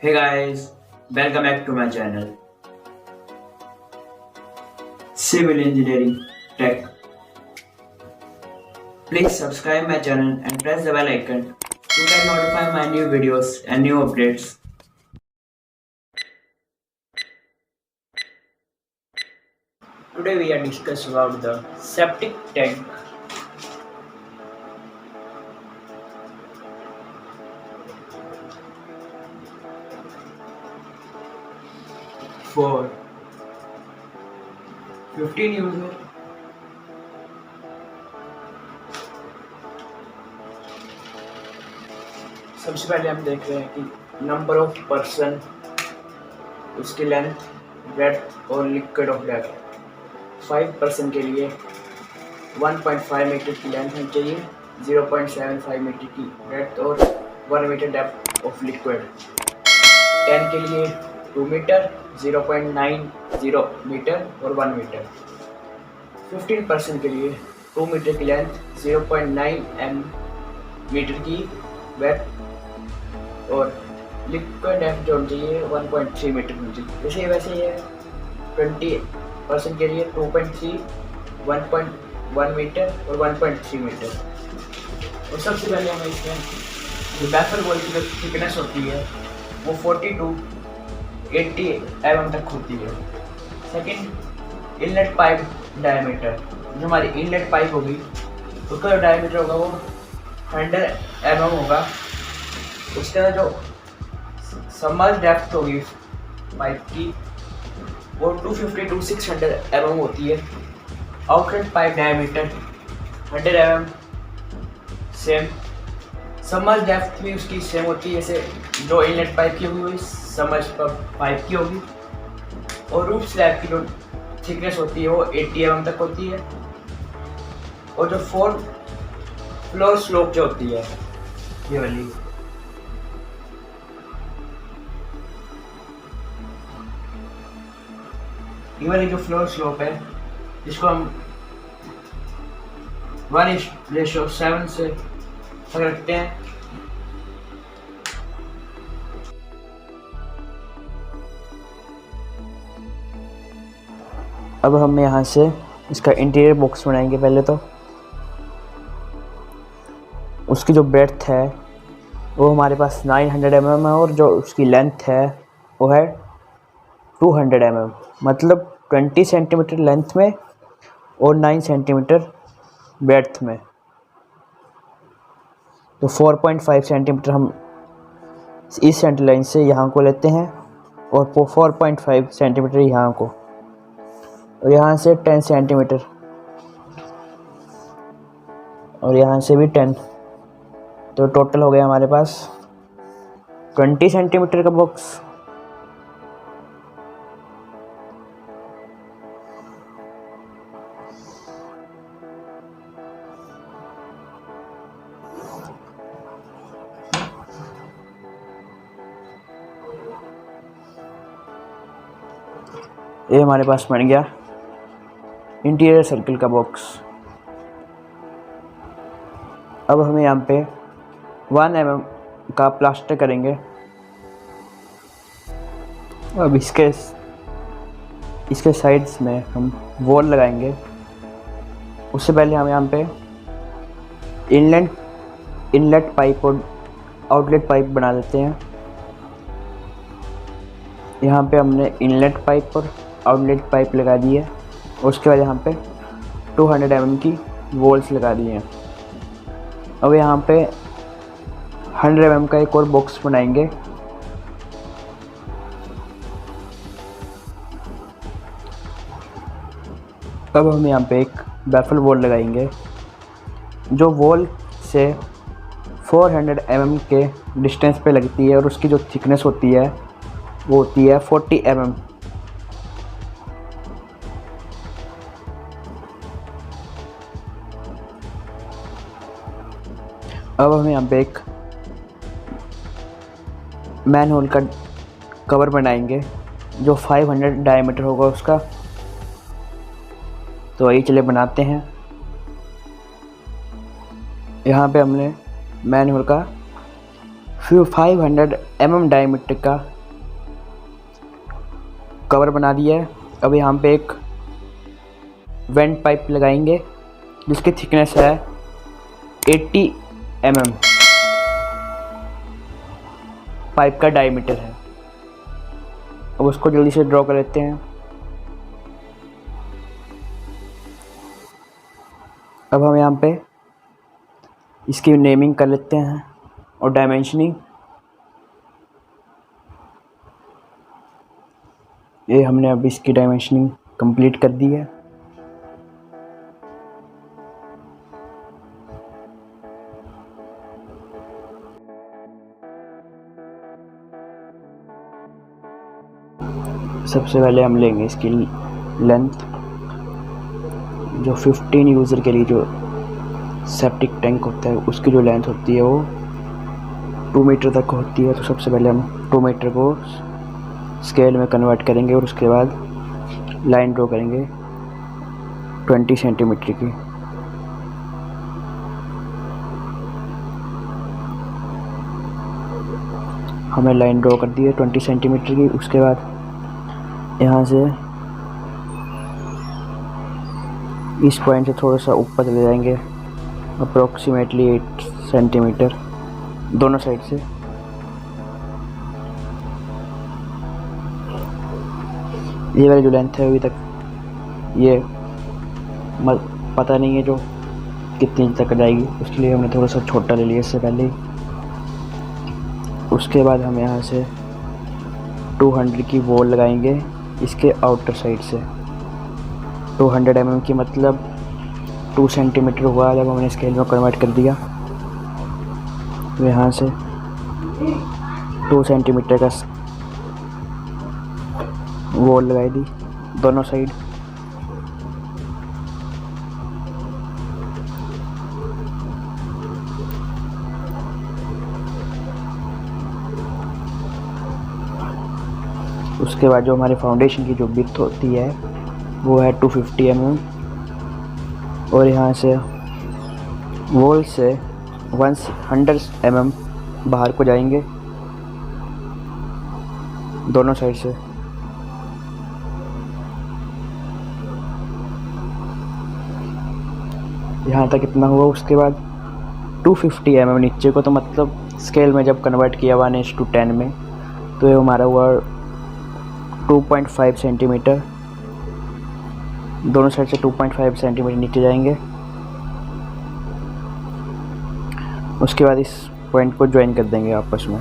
Hey guys, welcome back to my channel Civil Engineering Tech. Please subscribe my channel and press the bell icon to get notified my new videos and new updates. Today we are discussing about the septic tank. For 15 users, सबसे पहले हम देख रहे हैं कि number of person, उसकी length, breadth और liquid of depth. 5 person के लिए 1.5 मीटर की लेंथ होनी चाहिए, 0.75 मीटर की ब्रेड्थ और 1 मीटर डेप्थ ऑफ लिक्विड। 10 के लिए 2 मीटर, 0.90 मीटर और 1 मीटर। 15 पर्सन के लिए 2 मीटर की लेंथ, 0.9 मीटर की ब्रेड्थ और लिक्विड डेप्थ जो चाहिए 1.3 मीटर होनी चाहिए। वैसे ये 20 पर्सन के लिए 2.3, 1.1 मीटर और 1.3 मीटर। और सबसे पहले हमें इसमें जो बैफल वॉल की जो थिकनेस होती है वो 40 to 80 mm तक होती है। सेकंड, इनलेट पाइप डायमीटर, जो हमारी इनलेट पाइप होगी उसका जो डायमीटर होगा वो 100 mm होगा। उसके अंदर जो सबमर्ज डेप्थ होगी पाइप की वो 250 to 600 mm होती है। Outlet pipe diameter 100 mm same. Submerge depth भी उसकी सेम होती है, जैसे जो इनलेट पाइप की होगी वही सबमर्ज पाइप की होगी। और रूफ स्लैब की जो थिकनेस होती है वो 80 mm तक होती है। और जो फ्लोर स्लोप जो होती है ये वाली, जो फ्लोर स्लोप है जिसको हम 1:7 से रखते हैं। अब हम यहाँ से इसका इंटीरियर बॉक्स बनाएंगे। पहले तो उसकी जो ब्रेड्थ है वो हमारे पास 900 mm है और जो उसकी लेंथ है वो है 200 mm, मतलब 20 सेंटीमीटर लेंथ में और 9 सेंटीमीटर ब्रेड्थ में। तो 4.5 सेंटीमीटर हम इस सेंटर लाइन से यहाँ को लेते हैं और 4.5 सेंटीमीटर यहाँ को, और यहाँ से 10 सेंटीमीटर और यहाँ से भी 10। तो टोटल हो गया हमारे पास 20 सेंटीमीटर का बॉक्स। ये हमारे पास बन गया इंटीरियर सर्कल का बॉक्स। अब हमें यहाँ पे 1 mm का प्लास्टर करेंगे। अब इसके साइड्स में हम वॉल लगाएंगे। उससे पहले हम यहाँ पे इनलेट पाइप और आउटलेट पाइप बना लेते हैं। यहाँ पे हमने इनलेट पाइप और आउटलेट पाइप लगा दी है। उसके बाद यहाँ पे 200 mm की वॉल्स लगा दी हैं। अब यहाँ पे 100 mm का एक और बॉक्स बनाएंगे। अब हम यहाँ पे एक बैफल वॉल लगाएंगे जो वॉल से 400 mm के डिस्टेंस पे लगती है और उसकी जो थिकनेस होती है वो होती है 40 mm। अब हम यहाँ पे एक मैन होल का कवर बनाएंगे जो 500 डायमीटर होगा उसका। तो वही चले बनाते हैं। यहाँ पे हमने मैन होल का 500 mm डायमीटर का कवर बना दिया है। अब यहाँ पे एक वेंट पाइप लगाएंगे जिसकी थिकनेस है 80 mm। पाइप का डायमीटर है। अब उसको जल्दी से ड्रॉ कर लेते हैं। अब हम यहाँ पे इसकी नेमिंग कर लेते हैं और डायमेंशनिंग। ये हमने अब इसकी डायमेंशनिंग कंप्लीट कर दी है। सबसे पहले हम लेंगे इसकी लेंथ, जो 15 यूज़र के लिए जो सेप्टिक टैंक होता है उसकी जो लेंथ होती है वो 2 मीटर तक होती है। तो सबसे पहले हम 2 मीटर को स्केल में कन्वर्ट करेंगे और उसके बाद लाइन ड्रॉ करेंगे 20 सेंटीमीटर की। हमें लाइन ड्रॉ कर दी है 20 सेंटीमीटर की। उसके बाद यहाँ से इस पॉइंट से थोड़ा सा ऊपर चले जाएंगे, अप्रोक्सीमेटली 8 सेंटीमीटर दोनों साइड से। ये वाली जो लेंथ है अभी तक ये पता नहीं है जो कितनी तक जाएगी, उसके लिए हमने थोड़ा सा छोटा ले लिया इससे पहले ही। उसके बाद हम यहाँ से 200 की वॉल लगाएंगे इसके आउटर साइड से। 200 mm की मतलब 2 सेंटीमीटर हुआ जब हमने स्केल में कन्वर्ट कर दिया। तो यहाँ से 2 सेंटीमीटर का वॉल लगाई दी दोनों साइड। उसके बाद जो हमारे फाउंडेशन की जो विड्थ होती है वो है 250 mm और यहाँ से वॉल से 100 mm बाहर को जाएंगे दोनों साइड से। यहाँ तक इतना हुआ। उसके बाद 250 mm नीचे को, तो मतलब स्केल में जब कन्वर्ट किया 1:10 में तो ये हमारा हुआ 2.5 सेंटीमीटर। दोनों साइड से 2.5 सेंटीमीटर नीचे जाएंगे। उसके बाद इस पॉइंट को ज्वाइन कर देंगे आपस में।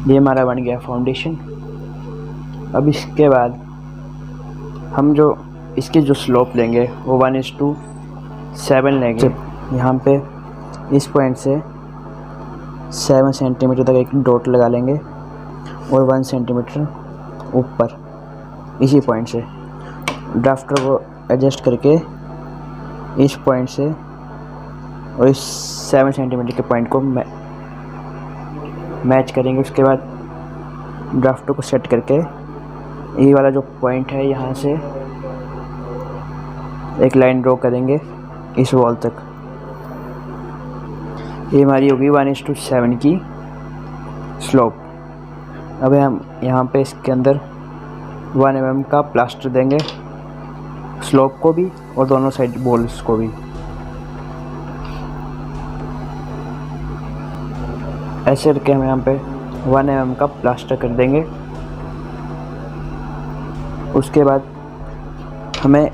ये हमारा बन गया फाउंडेशन। अब इसके बाद हम जो इसकी जो स्लोप लेंगे वो 1:7 लेंगे। यहाँ पे इस पॉइंट से 7 सेंटीमीटर तक एक डॉट लगा लेंगे और 1 सेंटीमीटर ऊपर इसी पॉइंट से ड्राफ्टर को एडजस्ट करके इस पॉइंट से और इस 7 सेंटीमीटर के पॉइंट को मैच करेंगे। उसके बाद ड्राफ्टर को सेट करके ये वाला जो पॉइंट है यहाँ से एक लाइन ड्रॉ करेंगे इस वॉल तक। ये हमारी होगी 1:7 की स्लोप। अब हम यहाँ पे इसके अंदर 1 mm का प्लास्टर देंगे, स्लोप को भी और दोनों साइड वॉल्स को भी। ऐसे करके हम यहाँ पे 1 mm का प्लास्टर कर देंगे। उसके बाद हमें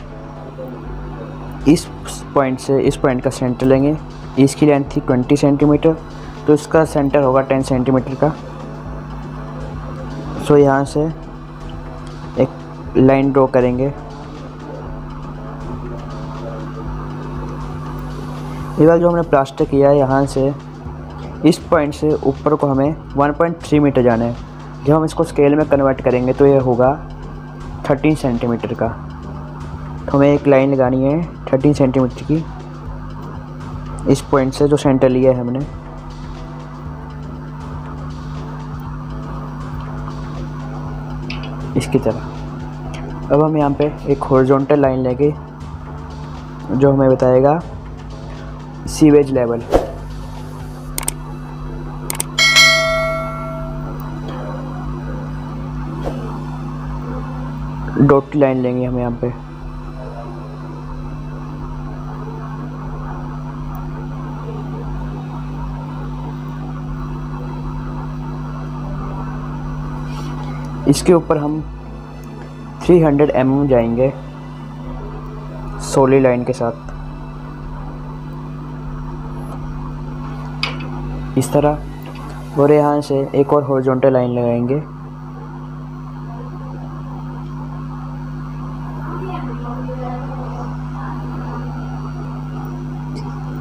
इस पॉइंट से इस पॉइंट का सेंटर लेंगे। इसकी लेंथ थी 20 सेंटीमीटर, तो इसका सेंटर होगा 10 सेंटीमीटर का। सो यहाँ से एक लाइन ड्रॉ करेंगे। ये वाला जो हमने प्लास्टर किया है यहाँ से इस पॉइंट से ऊपर को हमें 1.3 मीटर जाना है। जब हम इसको स्केल में कन्वर्ट करेंगे तो ये होगा 13 सेंटीमीटर का। तो हमें एक लाइन लगानी है 13 सेंटीमीटर की इस पॉइंट से जो सेंटर लिया है हमने। इसकी तरह अब हम यहाँ पे एक हॉरिजॉन्टल लाइन लेंगे जो हमें बताएगा सीवेज लेवल। डॉट लाइन लेंगे हम यहाँ पे। इसके ऊपर हम 300 mm जाएंगे सोली लाइन के साथ इस तरह, और यहाँ से एक और हॉरिजॉन्टल लाइन लगाएंगे।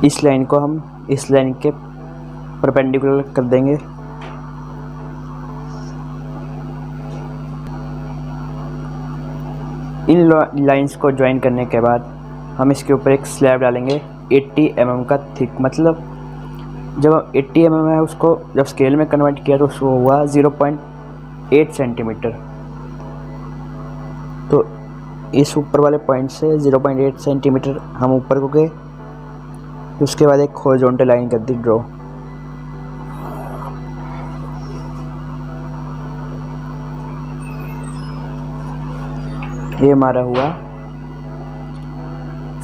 इस लाइन को हम इस लाइन के परपेंडिकुलर कर देंगे। इन लाइंस को ज्वाइन करने के बाद हम इसके ऊपर एक स्लैब डालेंगे 80 mm का थिक, मतलब जब 80 mm है उसको जब स्केल में कन्वर्ट किया तो उसको हुआ 0.8 सेंटीमीटर। तो इस ऊपर वाले पॉइंट से 0.8 सेंटीमीटर हम ऊपर को गए, उसके बाद एक हॉरिजॉन्टल लाइन कर दी ड्रॉ। ये हमारा हुआ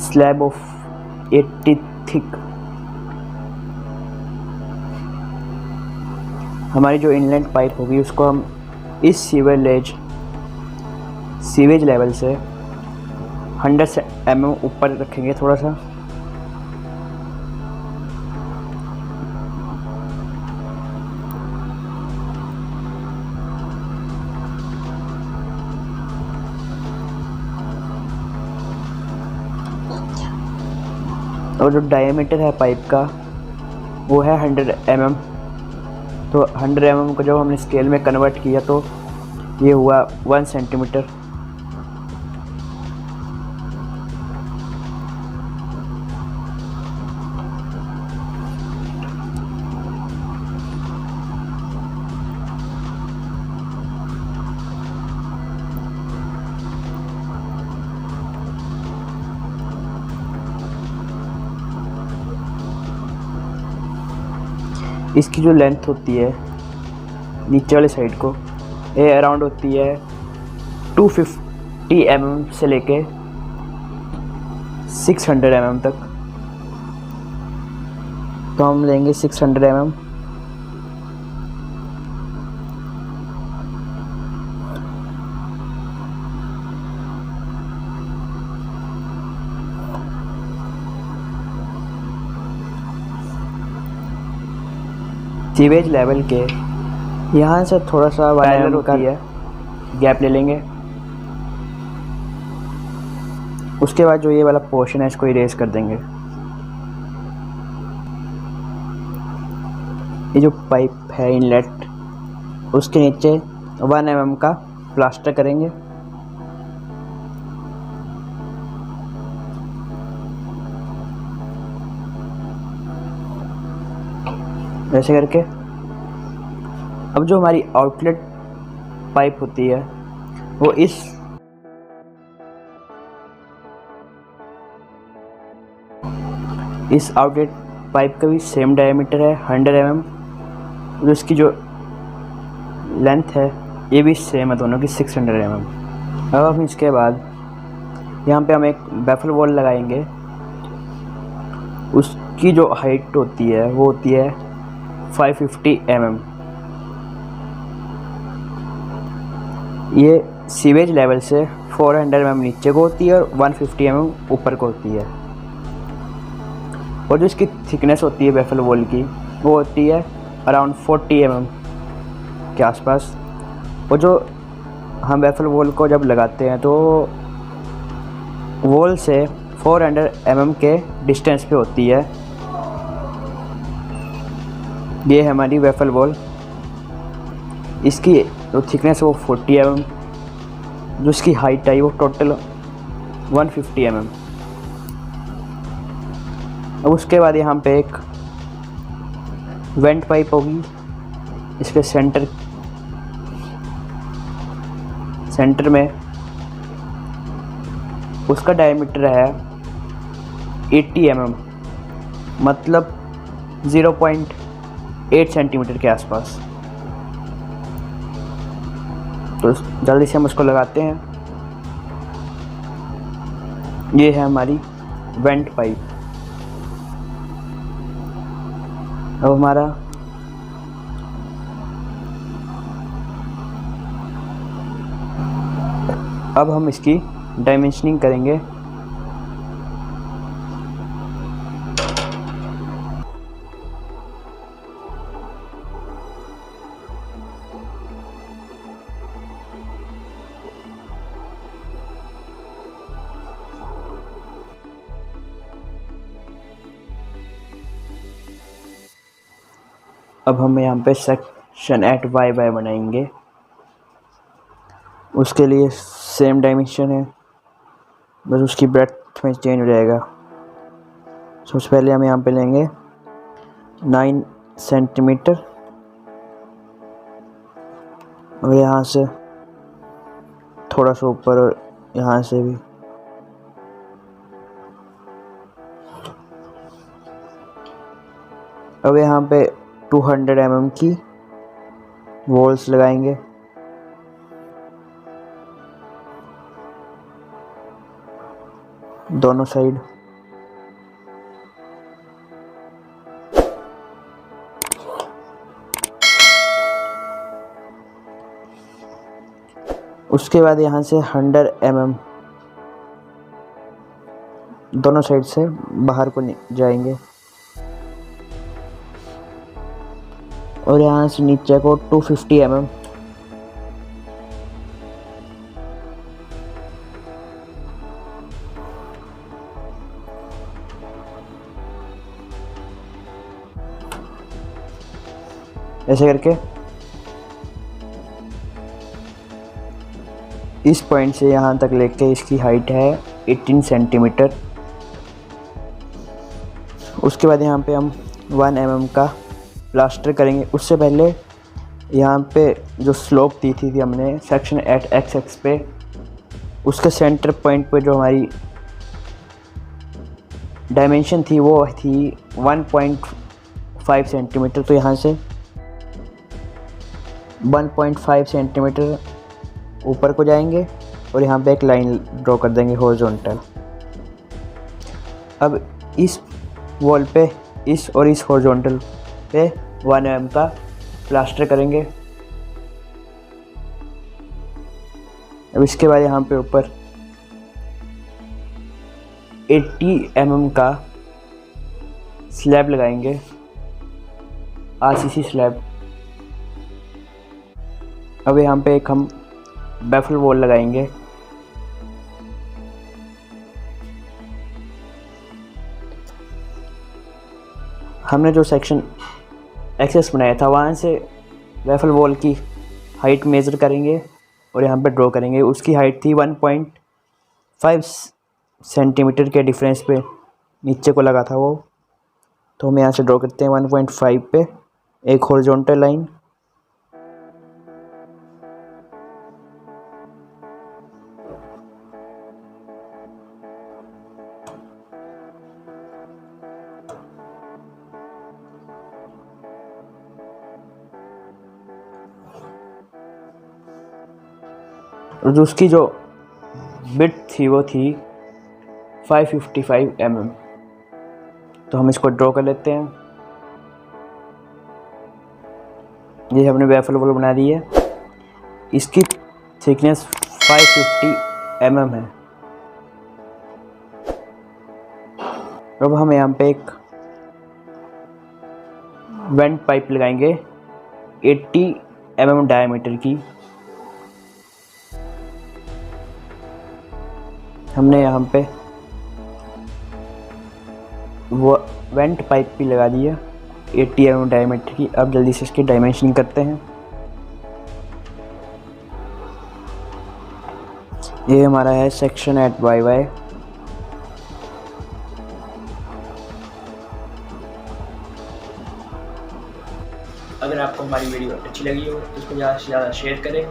स्लैब ऑफ 80 थिक। हमारी जो इनलेट पाइप होगी उसको हम इस सीवेज लेवल से 100 mm ऊपर रखेंगे थोड़ा सा। और जो डायमीटर है पाइप का वो है 100 mm। तो 100 mm को जब हमने स्केल में कन्वर्ट किया तो ये हुआ 1 सेंटीमीटर। इसकी जो लेंथ होती है नीचे वाली साइड को, ये अराउंड होती है 250 mm से लेके 600 mm तक। तो हम लेंगे 600 mm। सीवेज लेवल के यहाँ से थोड़ा सा वायर होती है गैप ले लेंगे। उसके बाद जो ये वाला पोर्शन है इसको इरेज कर देंगे। ये जो पाइप है इनलेट उसके नीचे 1 mm का प्लास्टर करेंगे। ऐसे करके अब जो हमारी आउटलेट पाइप होती है वो इस आउटलेट पाइप का भी सेम डायमीटर है 100 mm। और इसकी जो लेंथ है ये भी सेम है दोनों की 600 mm। अब हम इसके बाद यहाँ पे हम एक बैफल वॉल लगाएंगे। उसकी जो हाइट होती है वो होती है 550 mm। ये सीवेज लेवल से 400 mm नीचे को होती है और 150 mm ऊपर को होती है। और जो इसकी थिकनेस होती है बैफल वॉल की वो होती है अराउंड 40 mm के आसपास। और जो हम बैफल वॉल को जब लगाते हैं तो वॉल से 400 mm के डिस्टेंस पे होती है। ये है हमारी बैफल वॉल। इसकी जो थिकनेस है वो 40 mm, जो इसकी हाइट आई वो टोटल 150 mm। अब उसके बाद यहाँ पे एक वेंट पाइप होगी। इसके सेंटर में उसका डायमीटर है 80 mm, मतलब 0.8 सेंटीमीटर के आसपास। तो जल्दी से हम उसको लगाते हैं। ये है हमारी वेंट पाइप। अब हम इसकी डायमेंशनिंग करेंगे। अब हम यहाँ पे सेक्शन एट वाई वाई बनाएंगे। उसके लिए सेम डायमेंशन है, बस उसकी ब्रेड्थ में चेंज हो जाएगा। सबसे पहले हम यहाँ पे लेंगे 9 सेंटीमीटर और यहाँ से थोड़ा सा ऊपर और यहाँ से भी। अब यहाँ पे 200 mm की वॉल्स लगाएंगे। दोनों साइड। उसके बाद यहाँ से 100 mm दोनों साइड से बाहर को जाएंगे और यहाँ से नीचे को 250 mm ऐसे करके इस पॉइंट से यहाँ तक लेके इसकी हाइट है 18 सेंटीमीटर। उसके बाद यहाँ पे हम 1 mm का प्लास्टर करेंगे। उससे पहले यहाँ पे जो स्लोप दी थी हमने सेक्शन एट एक्स एक्स पे, उसके सेंटर पॉइंट पे जो हमारी डायमेंशन थी वो थी 1.5 सेंटीमीटर। तो यहाँ से 1.5 सेंटीमीटर ऊपर को जाएंगे और यहाँ पे एक लाइन ड्रॉ कर देंगे हॉरिजॉन्टल। अब इस वॉल पे इस और इस हॉरिजॉन्टल पे 1 mm का प्लास्टर करेंगे। अब इसके बाद यहाँ पे ऊपर 80 mm का स्लैब लगाएंगे, RCC स्लैब। अब यहाँ पे एक हम बैफल वॉल लगाएंगे। हमने जो सेक्शन एक्सेस बनाया था वहाँ से बैफल वॉल की हाइट मेज़र करेंगे और यहाँ पे ड्रॉ करेंगे। उसकी हाइट थी 1.5 सेंटीमीटर के डिफरेंस पे नीचे को लगा था वो। तो हम यहाँ से ड्रॉ करते हैं 1.5 पे एक हॉरिजॉन्टल लाइन। और जो उसकी जो विड्थ थी वो थी 555 mm। तो हम इसको ड्रॉ कर लेते हैं। ये हमने बैफल वॉल बना दी है। इसकी थिकनेस 550 mm है। अब हम यहाँ पे एक वेंट पाइप लगाएंगे 80 mm डायमीटर की। हमने यहाँ पे वो वेंट पाइप भी लगा दी है 80 mm डायमीटर की। अब जल्दी से इसकी डायमेंशनिंग करते हैं। ये हमारा है सेक्शन एट वाई वाई। अगर आपको हमारी वीडियो अच्छी लगी हो तो इसको ज़्यादा से ज़्यादा शेयर करें।